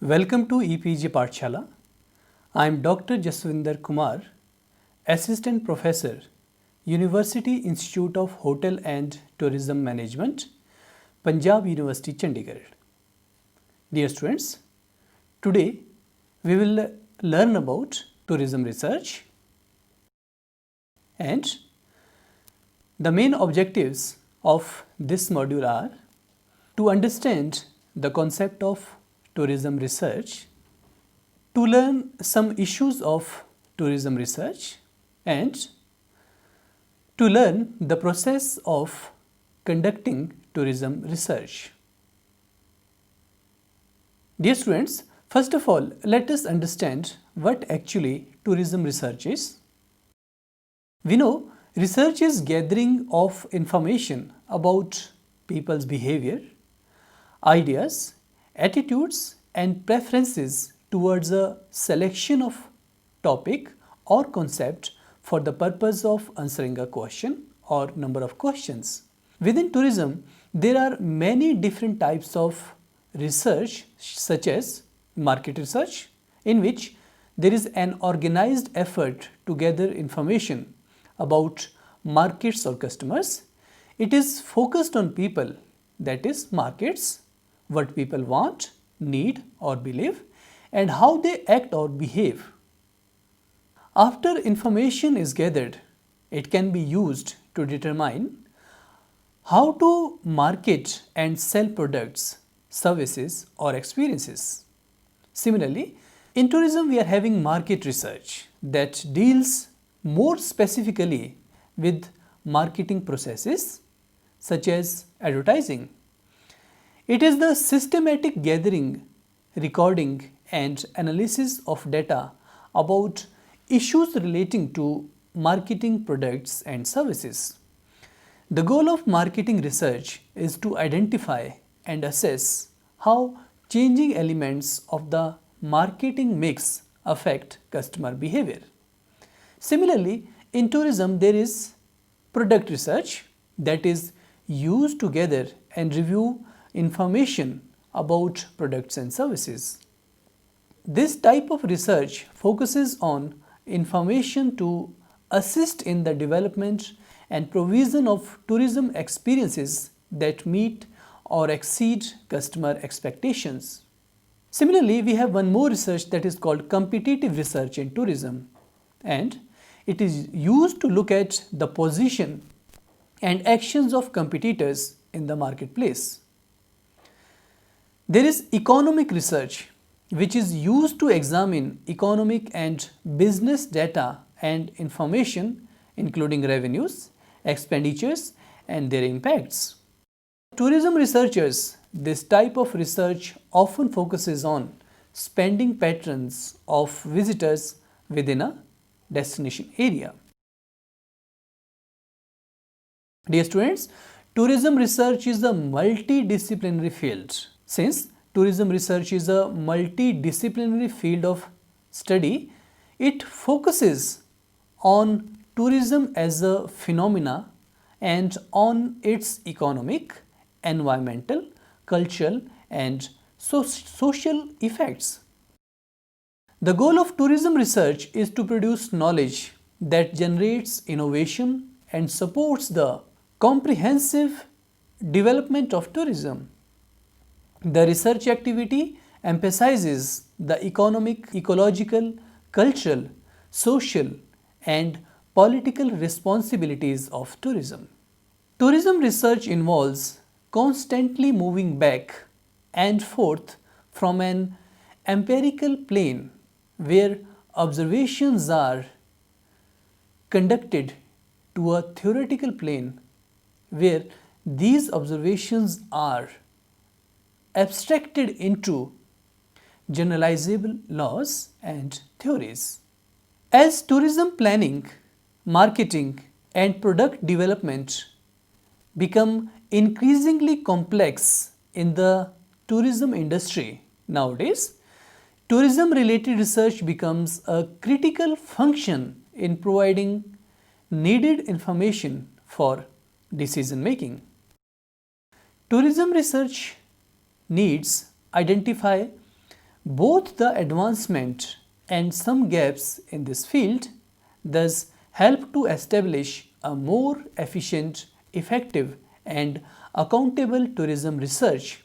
Welcome to EPG Pathshala. I am Dr. Jaswinder Kumar, Assistant Professor, University Institute of Hotel and Tourism Management, Punjab University, Chandigarh. Dear students, today we will learn about tourism research, and the main objectives of this module are to understand the concept of tourism research, to learn some issues of tourism research, and to learn the process of conducting tourism research. Dear students, first of all, let us understand what actually tourism research is. We know research is gathering of information about people's behavior, ideas, attitudes and preferences towards a selection of topic or concept for the purpose of answering a question or number of questions. Within tourism, there are many different types of research such as market research, in which there is an organized effort to gather information about markets or customers. It is focused on people, that is markets, what people want, need or believe, and how they act or behave. After information is gathered, it can be used to determine how to market and sell products, services or experiences. Similarly, in tourism we are having market research that deals more specifically with marketing processes such as advertising. It is the systematic gathering, recording and analysis of data about issues relating to marketing products and services. The goal of marketing research is to identify and assess how changing elements of the marketing mix affect customer behavior. Similarly, in tourism there is product research that is used to gather and review information about products and services. This type of research focuses on information to assist in the development and provision of tourism experiences that meet or exceed customer expectations. Similarly, we have one more research that is called competitive research in tourism, and it is used to look at the position and actions of competitors in the marketplace. There is economic research which is used to examine economic and business data and information including revenues, expenditures and their impacts. Tourism researchers, this type of research often focuses on spending patterns of visitors within a destination area. Dear students, tourism research is a multidisciplinary field. Since tourism research is a multidisciplinary field of study, it focuses on tourism as a phenomena and on its economic, environmental, cultural and social effects. The goal of tourism research is to produce knowledge that generates innovation and supports the comprehensive development of tourism. The research activity emphasizes the economic, ecological, cultural, social and political responsibilities of tourism. Tourism research involves constantly moving back and forth from an empirical plane where observations are conducted to a theoretical plane where these observations are abstracted into generalizable laws and theories. As tourism planning, marketing and product development become increasingly complex in the tourism industry nowadays, tourism related research becomes a critical function in providing needed information for decision making. Tourism research needs identify Both the advancement and some gaps in this field thus help to establish a more efficient, effective and accountable tourism research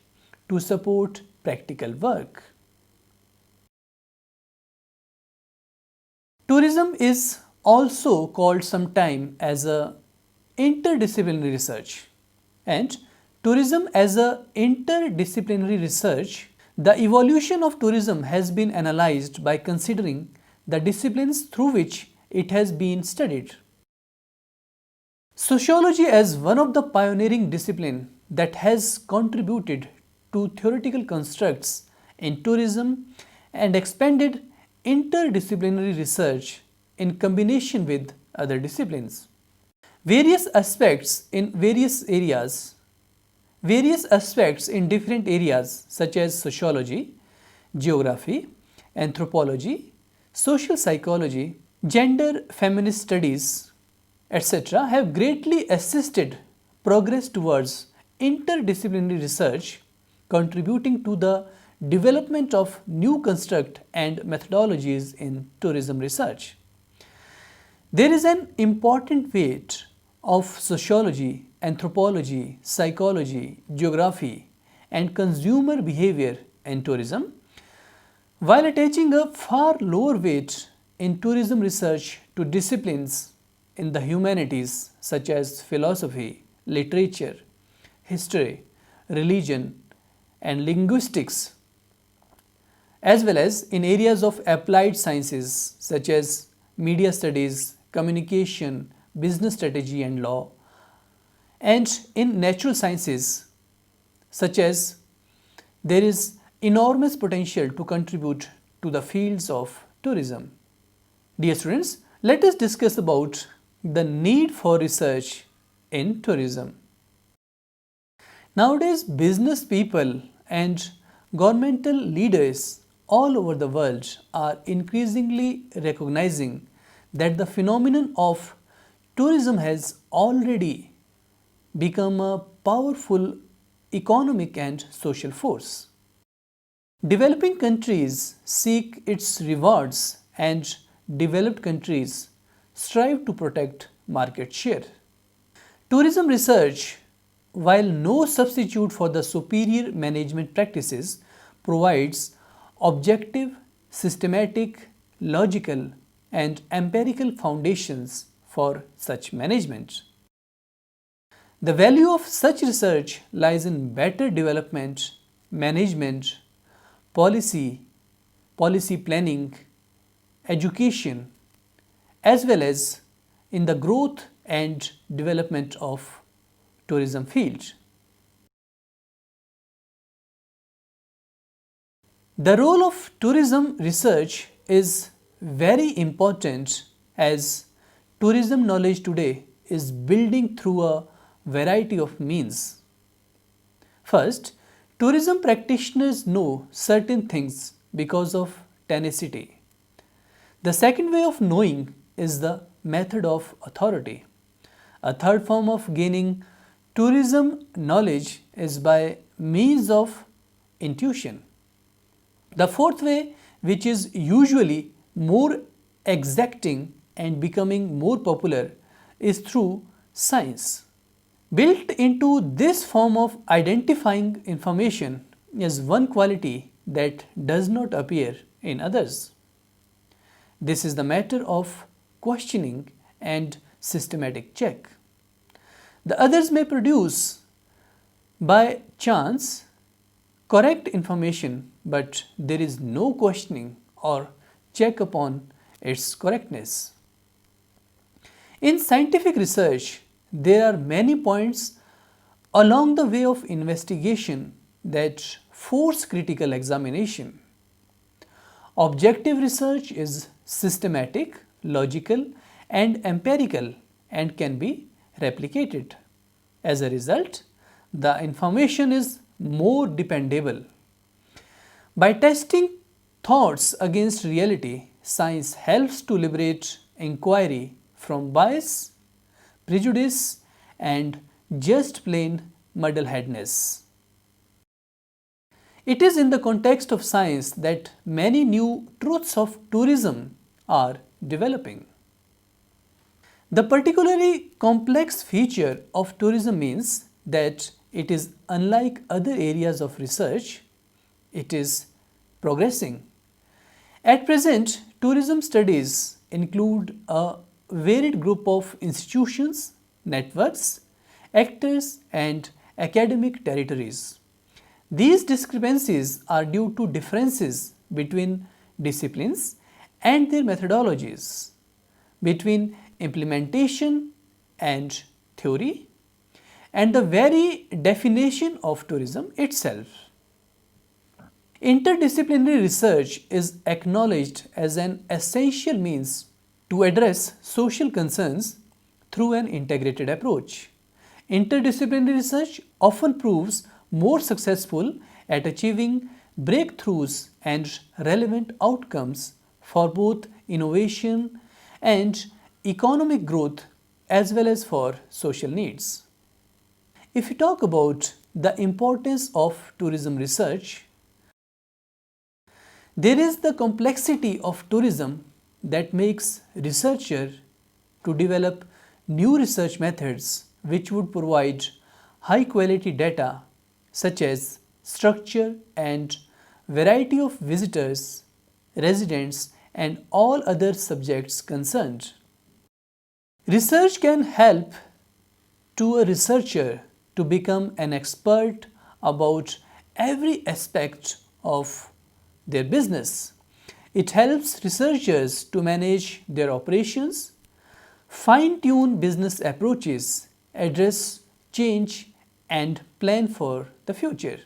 to support practical work. Tourism is also called sometime as a interdisciplinary research, and tourism as a interdisciplinary research, the evolution of tourism has been analyzed by considering the disciplines through which it has been studied. Sociology as one of the pioneering discipline that has contributed to theoretical constructs in tourism and expanded interdisciplinary research in combination with other disciplines. Various aspects in different areas such as sociology, geography, anthropology, social psychology, gender feminist studies, etc. have greatly assisted progress towards interdisciplinary research, contributing to the development of new construct and methodologies in tourism research. There is an important weight of sociology, anthropology, psychology, geography, and consumer behavior in tourism, while attaching a far lower weight in tourism research to disciplines in the humanities such as philosophy, literature, history, religion, and linguistics, as well as in areas of applied sciences such as media studies, communication, business strategy and law, and in natural sciences such as there is enormous potential to contribute to the fields of tourism. Dear students, let us discuss about the need for research in tourism. Nowadays, business people and governmental leaders all over the world are increasingly recognizing that the phenomenon of tourism has already become a powerful economic and social force. Developing countries seek its rewards and developed countries strive to protect market share. Tourism research, while no substitute for the superior management practices, provides objective, systematic, logical, and empirical foundations for such management. The value of such research lies in better development, management, policy planning, education, as well as in the growth and development of tourism field. The role of tourism research is very important as tourism knowledge today is building through a variety of means. First, tourism practitioners know certain things because of tenacity. The second way of knowing is the method of authority. A third form of gaining tourism knowledge is by means of intuition. The fourth way, which is usually more exacting and becoming more popular, is through science. Built into this form of identifying information is one quality that does not appear in others. This is the matter of questioning and systematic check. The others may produce by chance correct information, but there is no questioning or check upon its correctness. In scientific research, there are many points along the way of investigation that force critical examination. Objective research is systematic, logical, and empirical and can be replicated. As a result, the information is more dependable. By testing thoughts against reality, science helps to liberate inquiry from bias, prejudice, and just plain muddleheadedness. It is in the context of science that many new truths of tourism are developing. The particularly complex feature of tourism means that it is unlike other areas of research, it is progressing. At present, tourism studies include a varied group of institutions, networks, actors, and academic territories. These discrepancies are due to differences between disciplines and their methodologies, between implementation and theory, and the very definition of tourism itself. Interdisciplinary research is acknowledged as an essential means to address social concerns through an integrated approach. Interdisciplinary research often proves more successful at achieving breakthroughs and relevant outcomes for both innovation and economic growth as well as for social needs. If we talk about the importance of tourism research, there is the complexity of tourism that makes researcher to develop new research methods which would provide high quality data such as structure and variety of visitors, residents, and all other subjects concerned. Research can help to a researcher to become an expert about every aspect of their business. It helps researchers to manage their operations, fine-tune business approaches, address change, and plan for the future.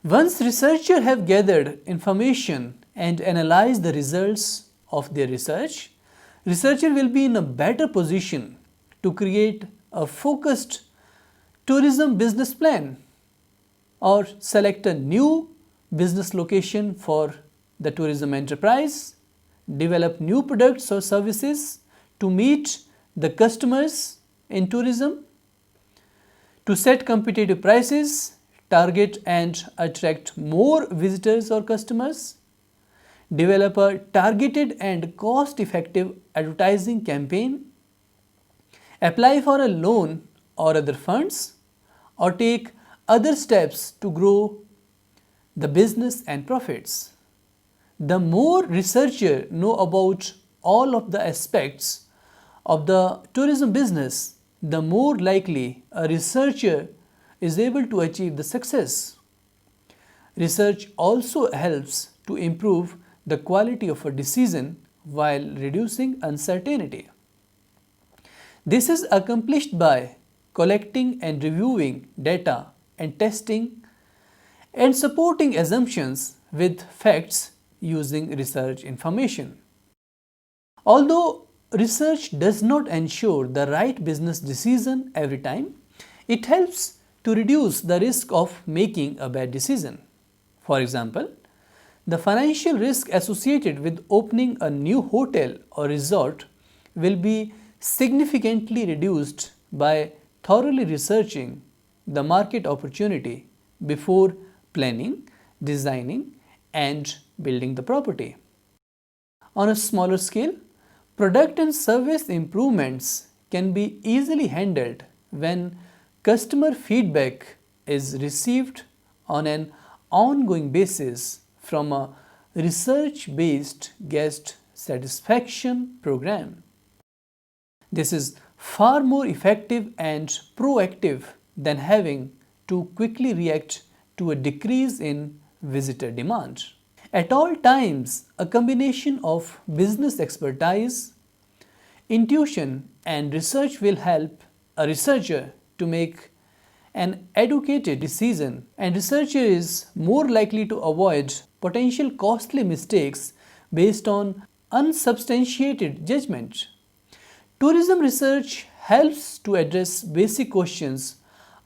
Once researchers have gathered information and analyzed the results of their research, researcher will be in a better position to create a focused tourism business plan or select a new business location for the tourism enterprise, develop new products or services to meet the customers in tourism, to set competitive prices, target and attract more visitors or customers, develop a targeted and cost-effective advertising campaign, apply for a loan or other funds, or take other steps to grow the business and profits. The more researchers know about all of the aspects of the tourism business, the more likely a researcher is able to achieve the success. Research also helps to improve the quality of a decision while reducing uncertainty. This is accomplished by collecting and reviewing data and testing and supporting assumptions with facts using research information. Although research does not ensure the right business decision every time, it helps to reduce the risk of making a bad decision. For example, the financial risk associated with opening a new hotel or resort will be significantly reduced by thoroughly researching the market opportunity before planning, designing, and building the property. On a smaller scale, product and service improvements can be easily handled when customer feedback is received on an ongoing basis from a research-based guest satisfaction program. This is far more effective and proactive than having to quickly react to a decrease in visitor demand. At all times, a combination of business expertise, intuition, and research will help a researcher to make an educated decision, and researcher is more likely to avoid potential costly mistakes based on unsubstantiated judgment. Tourism research helps to address basic questions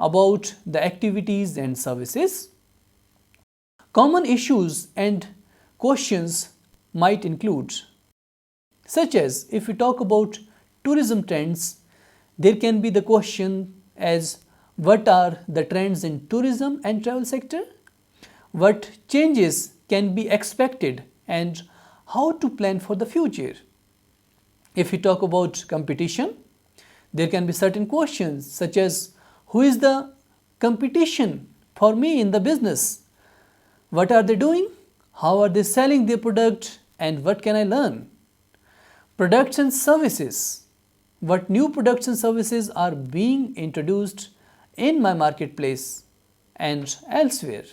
about the activities and services. Common issues and questions might include, such as if we talk about tourism trends, there can be the question as what are the trends in tourism and travel sector? what changes can be expected, and how to plan for the future. If we talk about competition, there can be certain questions such as who is the competition for me in the business? What are they doing? How are they selling their product? And what can I learn? Products and services. What new products and services are being introduced in my marketplace and elsewhere?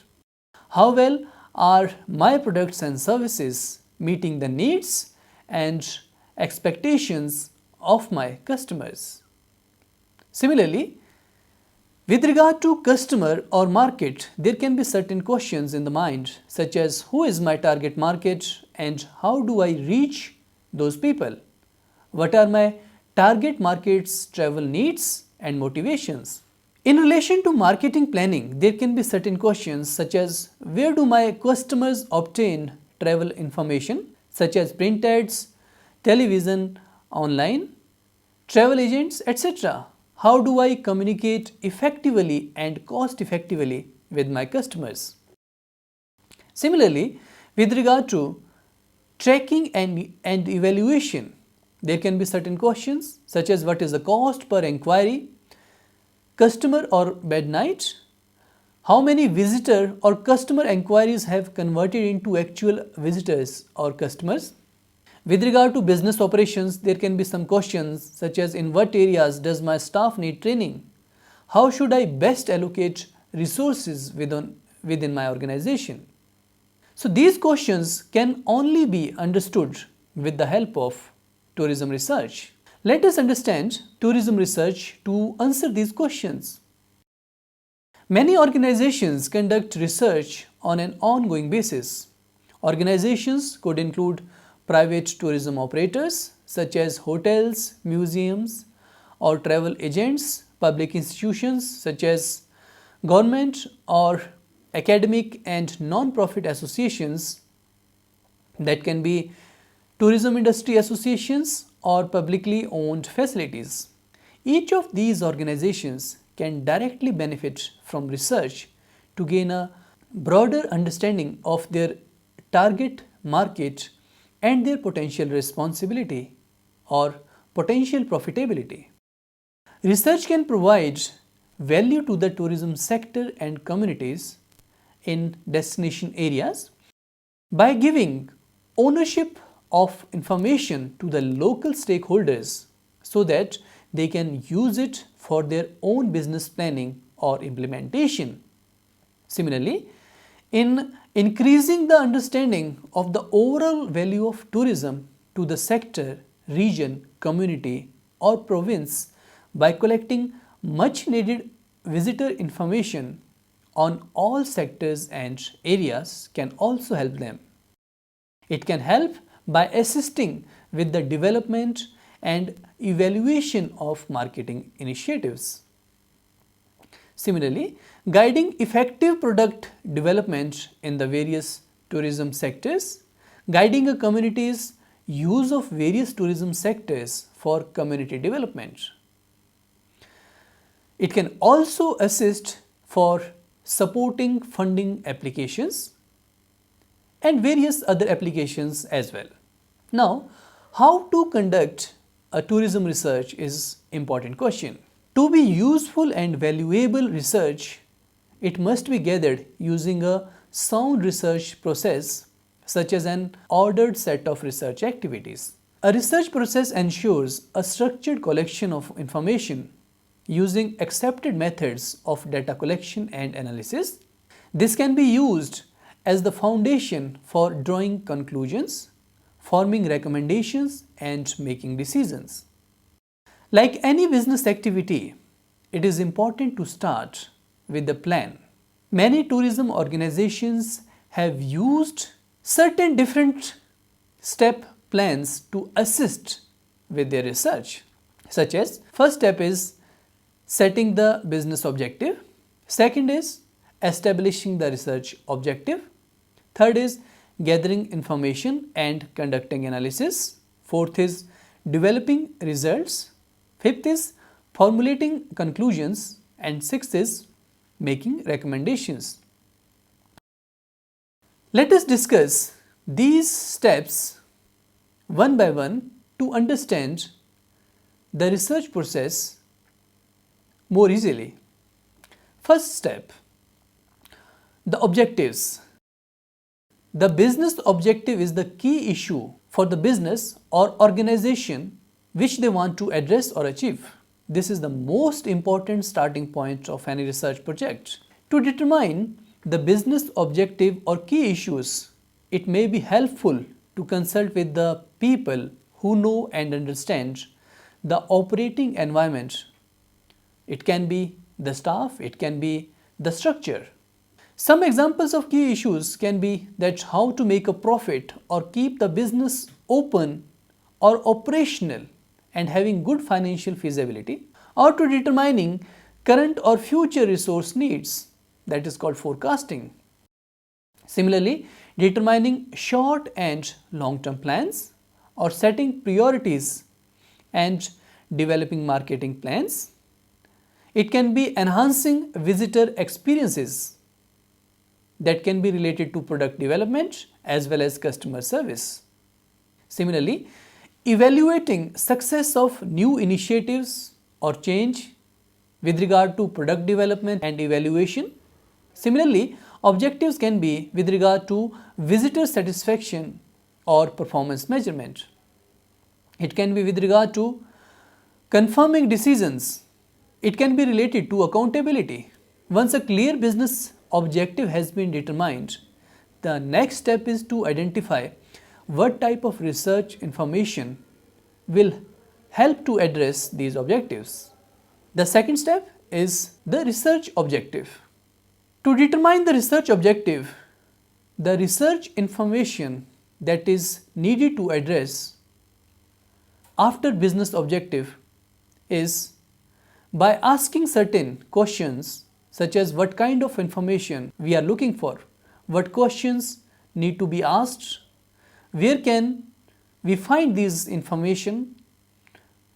How well are my products and services meeting the needs and expectations of my customers? Similarly, with regard to customer or market, there can be certain questions in the mind such as who is my target market and how do I reach those people? What are my target market's travel needs and motivations? In relation to marketing planning, there can be certain questions such as where do my customers obtain travel information such as print ads, television, online, travel agents, etc. How do I communicate effectively and cost effectively with my customers? Similarly, with regard to tracking and evaluation, there can be certain questions such as what is the cost per inquiry, customer or bed night, how many visitor or customer inquiries have converted into actual visitors or customers. With regard to business operations, there can be some questions such as in what areas does my staff need training? How should I best allocate resources within my organization? So these questions can only be understood with the help of tourism research. Let us understand tourism research to answer these questions. Many organizations conduct research on an ongoing basis. Organizations could include private tourism operators such as hotels, museums, or travel agents, public institutions such as government or academic and non-profit associations, that can be tourism industry associations or publicly owned facilities. Each of these organizations can directly benefit from research to gain a broader understanding of their target market and their potential responsibility or potential profitability. Research can provide value to the tourism sector and communities in destination areas by giving ownership of information to the local stakeholders so that they can use it for their own business planning or implementation. Similarly, in increasing the understanding of the overall value of tourism to the sector, region, community, or province by collecting much needed visitor information on all sectors and areas can also help them. It can help by assisting with the development and evaluation of marketing initiatives. Similarly, guiding effective product development in the various tourism sectors, guiding a community's use of various tourism sectors for community development. It can also assist for supporting funding applications and various other applications as well. Now, how to conduct a tourism research is important question. To be useful and valuable research, it must be gathered using a sound research process such as an ordered set of research activities. A research process ensures a structured collection of information using accepted methods of data collection and analysis. This can be used as the foundation for drawing conclusions, forming recommendations, and making decisions. Like any business activity, it is important to start with a plan. Many tourism organizations have used certain different step plans to assist with their research, such as first step is setting the business objective, second is establishing the research objective, third is gathering information and conducting analysis, fourth is developing results, fifth is formulating conclusions, and sixth is making recommendations. Let us discuss these steps one by one to understand the research process more easily. First step, the objectives. The business objective is the key issue for the business or organization which they want to address or achieve. This is the most important starting point of any research project. To determine the business objective or key issues, it may be helpful to consult with the people who know and understand the operating environment. It can be the staff, it can be the structure. Some examples of key issues can be that how to make a profit or keep the business open or operational and having good financial feasibility, or to determining current or future resource needs, that is called forecasting. Similarly, determining short and long-term plans or setting priorities and developing marketing plans. It can be enhancing visitor experiences that can be related to product development as well as customer service. Similarly, evaluating success of new initiatives or change with regard to product development and evaluation. Similarly, objectives can be with regard to visitor satisfaction or performance measurement. It can be with regard to confirming decisions. It can be related to accountability. Once a clear business objective has been determined, the next step is to identify what type of research information will help to address these objectives. The second step is the research objective. To determine the research objective, the research information that is needed to address after business objective is by asking certain questions such as what kind of information we are looking for, what questions need to be asked, where can we find this information,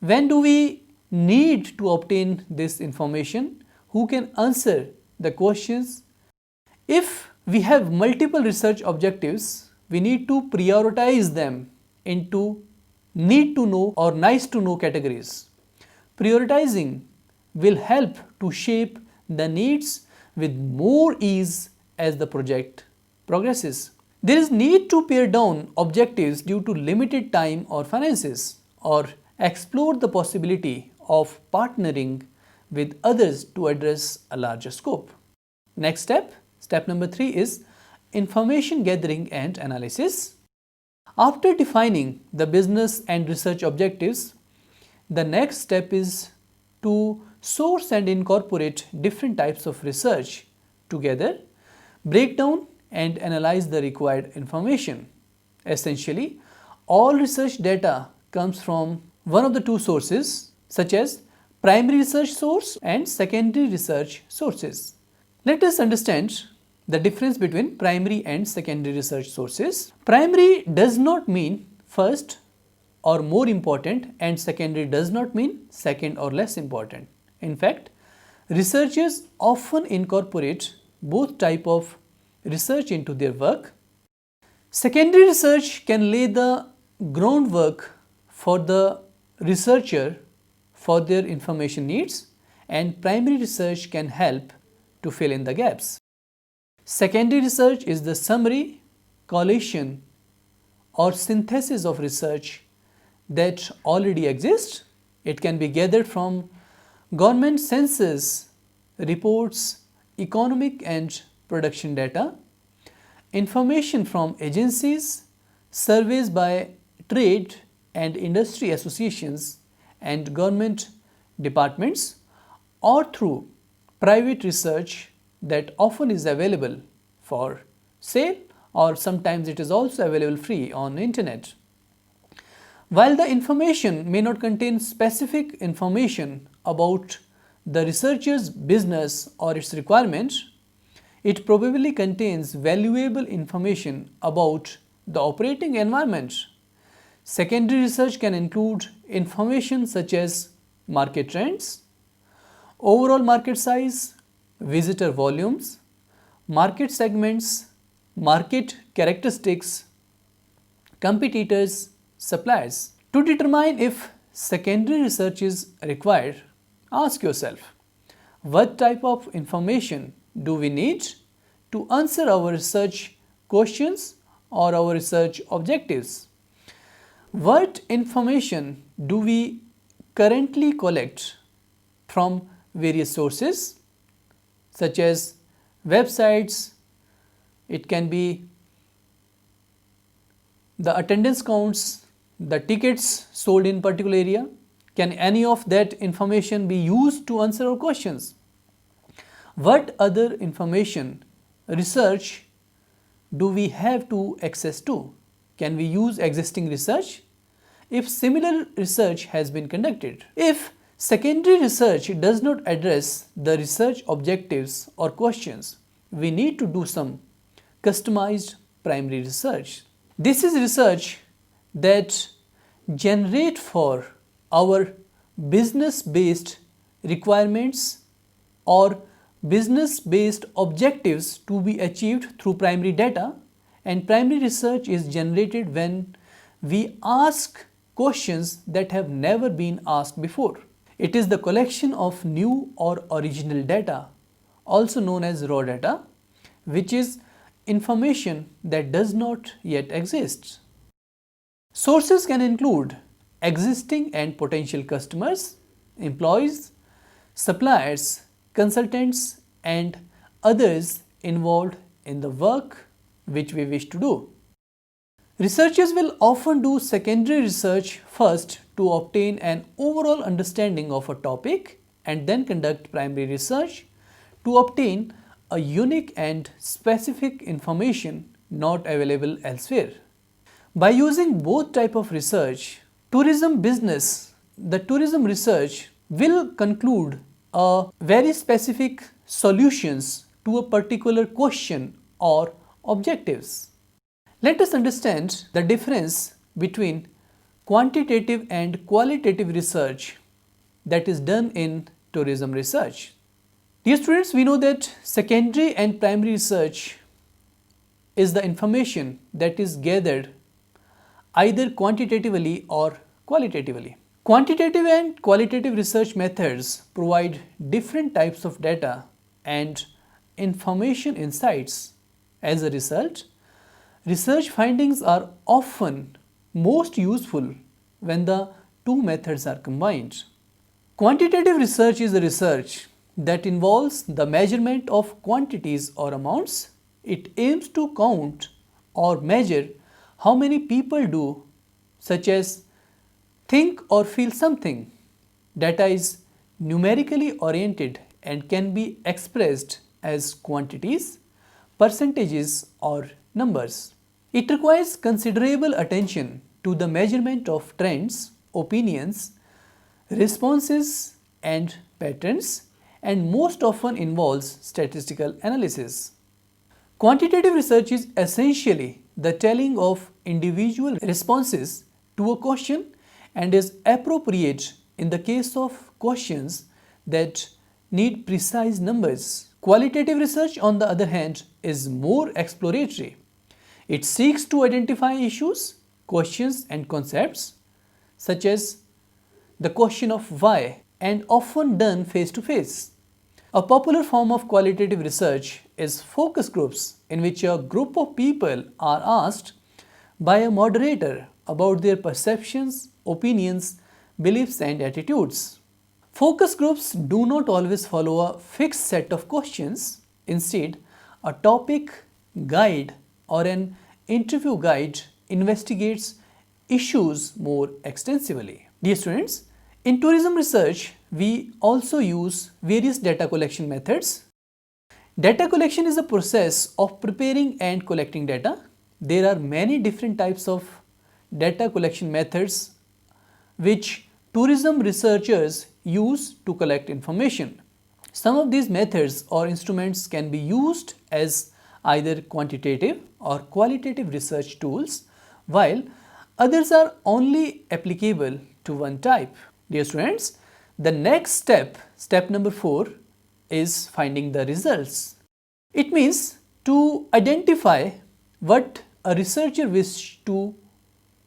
when do we need to obtain this information, who can answer the questions. If we have multiple research objectives, we need to prioritize them into need to know or nice to know categories. Prioritizing will help to shape the needs with more ease as the project progresses. There is need to pare down objectives due to limited time or finances, or explore the possibility of partnering with others to address a larger scope. Next step, step number 3 is information gathering and analysis. After defining the business and research objectives, the next step is to source and incorporate different types of research together, break down and analyze the required information. Essentially, all research data comes from one of the two sources, such as primary research source and secondary research sources. Let us understand the difference between primary and secondary research sources. Primary does not mean first or more important, and secondary does not mean second or less important. In fact, researchers often incorporate both type of research into their work. Secondary research can lay the groundwork for the researcher for their information needs, and primary research can help to fill in the gaps. Secondary research is the summary, collation or synthesis of research that already exists. It can be gathered from government census reports, economic and production data, information from agencies, surveys by trade and industry associations and government departments, or through private research that often is available for sale, or sometimes it is also available free on internet. While the information may not contain specific information about the researcher's business or its requirements, it probably contains valuable information about the operating environment. Secondary research can include information such as market trends, overall market size, visitor volumes, market segments, market characteristics, competitors, suppliers. To determine if secondary research is required, ask yourself, what type of information do we need to answer our research questions or our research objectives? What information do we currently collect from various sources such as websites, it can be the attendance counts, the tickets sold in particular area. Can any of that information be used to answer our questions? What other information, research do we have to access to? Can we use existing research? If similar research has been conducted. If secondary research does not address the research objectives or questions, we need to do some customized primary research. This is research that generate for our business-based requirements or business-based objectives to be achieved through primary data, and primary research is generated when we ask questions that have never been asked before. It is the collection of new or original data, also known as raw data, which is information that does not yet exist. Sources can include existing and potential customers, employees, suppliers, consultants, and others involved in the work which we wish to do. Researchers will often do secondary research first to obtain an overall understanding of a topic and then conduct primary research to obtain a unique and specific information not available elsewhere. By using both type of research, the tourism research will conclude a very specific solutions to a particular question or objectives. Let us understand the difference between quantitative and qualitative research that is done in tourism research. Dear students, we know that secondary and primary research is the information that is gathered either quantitatively or qualitatively. Quantitative and qualitative research methods provide different types of data and information insights. As a result, research findings are often most useful when the two methods are combined. Quantitative research is a research that involves the measurement of quantities or amounts. It aims to count or measure how many people do, such as think or feel something. Data is numerically oriented and can be expressed as quantities, percentages, or numbers. It requires considerable attention to the measurement of trends, opinions, responses, and patterns, and most often involves statistical analysis. Quantitative research is essentially the telling of individual responses to a question and is appropriate in the case of questions that need precise numbers. Qualitative research, on the other hand, is more exploratory. It seeks to identify issues, questions, and concepts such as the question of why, and often done face to face. A popular form of qualitative research is focus groups, in which a group of people are asked by a moderator about their perceptions, opinions, beliefs, and attitudes. Focus groups do not always follow a fixed set of questions. Instead, a topic guide or an interview guide investigates issues more extensively. Dear students, in tourism research, we also use various data collection methods. Data collection is a process of preparing and collecting data. There are many different types of data collection methods which tourism researchers use to collect information. Some of these methods or instruments can be used as either quantitative or qualitative research tools, while others are only applicable to one type. Dear students, the next step number 4, is finding the results. It means to identify what a researcher wishes to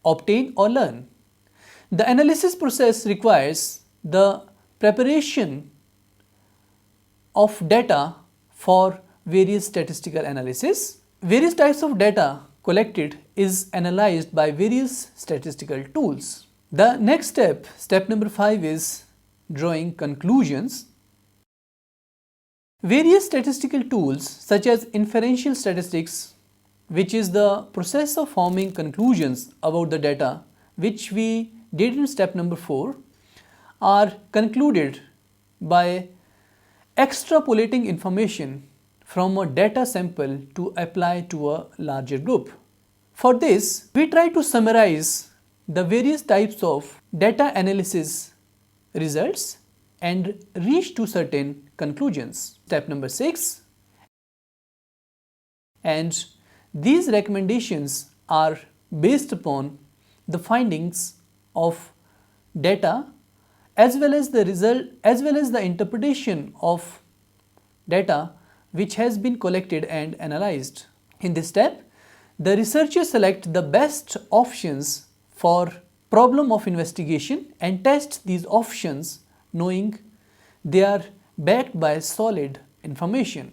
obtain or learn. The analysis process requires the preparation of data for various statistical analysis. Various types of data collected is analyzed by various statistical tools. The next step, step number 5, is drawing conclusions. Various statistical tools such as inferential statistics, which is the process of forming conclusions about the data, which we did in step number 4, are concluded by extrapolating information from a data sample to apply to a larger group. For this, we try to summarize the various types of data analysis results and reach to certain conclusions. Step number 6, and these recommendations are based upon the findings of data as well as the interpretation of data which has been collected and analyzed. In this step, the researchers select the best options for problem of investigation and test these options knowing they are backed by solid information.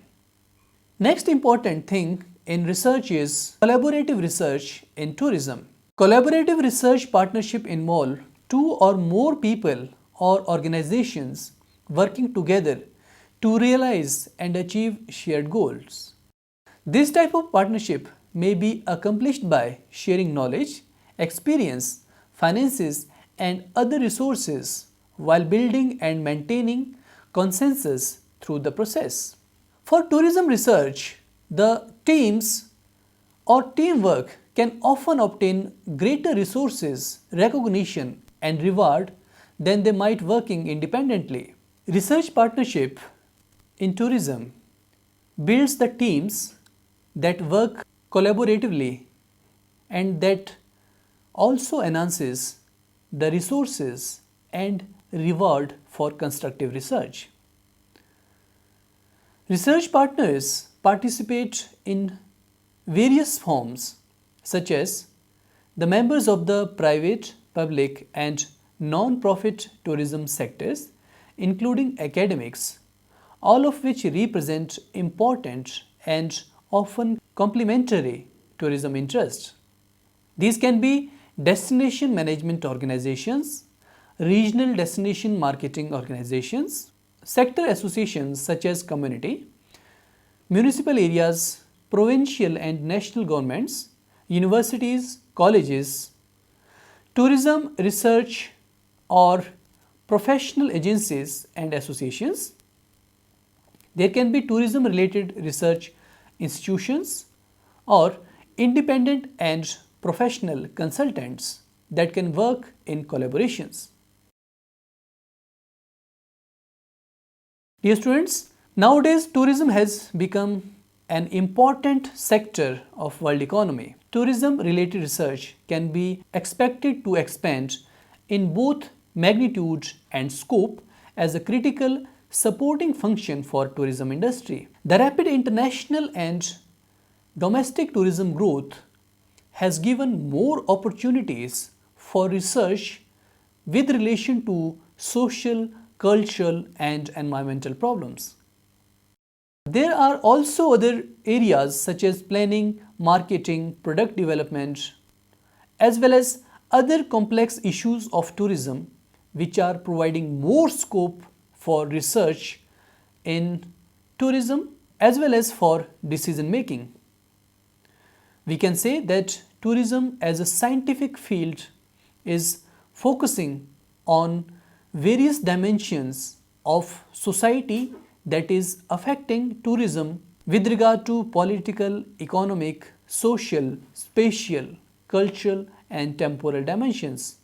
Next important thing in research is collaborative research in tourism. Collaborative research partnership involve two or more people or organizations working together to realize and achieve shared goals. This type of partnership may be accomplished by sharing knowledge, experience, finances, and other resources while building and maintaining consensus through the process. For tourism research, the teams or teamwork can often obtain greater resources, recognition, and reward than they might working independently. Research partnership in tourism builds the teams that work collaboratively and that also enhances the resources and reward for constructive research. Research partners participate in various forms such as the members of the private, public, and non-profit tourism sectors, including academics, all of which represent important and often complementary tourism interests. These can be destination management organizations, regional destination marketing organizations, sector associations such as community, municipal areas, provincial and national governments, universities, colleges, tourism research or professional agencies and associations. There can be tourism related research institutions or independent and professional consultants that can work in collaborations. Dear students, nowadays tourism has become an important sector of world economy. Tourism related research can be expected to expand in both magnitude and scope as a critical supporting function for tourism industry. The rapid international and domestic tourism growth has given more opportunities for research with relation to social, cultural, and environmental problems. There are also other areas such as planning, marketing, product development, as well as other complex issues of tourism which are providing more scope for research in tourism as well as for decision making. We can say that tourism as a scientific field is focusing on various dimensions of society that is affecting tourism with regard to political, economic, social, spatial, cultural and temporal dimensions.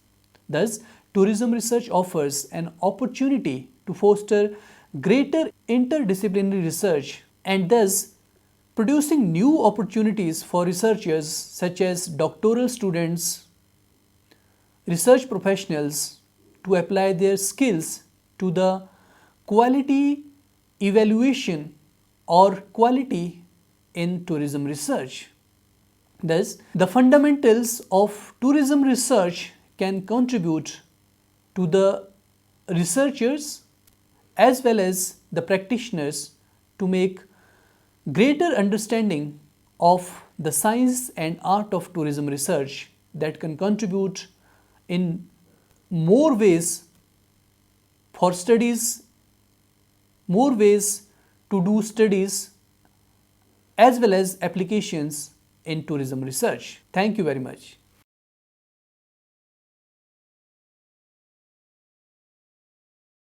Thus, tourism research offers an opportunity to foster greater interdisciplinary research and thus producing new opportunities for researchers such as doctoral students, research professionals to apply their skills to the quality evaluation or quality in tourism research. Thus, the fundamentals of tourism research can contribute to the researchers as well as the practitioners to make greater understanding of the science and art of tourism research that can contribute in more ways for studies, more ways to do studies as well as applications in tourism research. Thank you very much.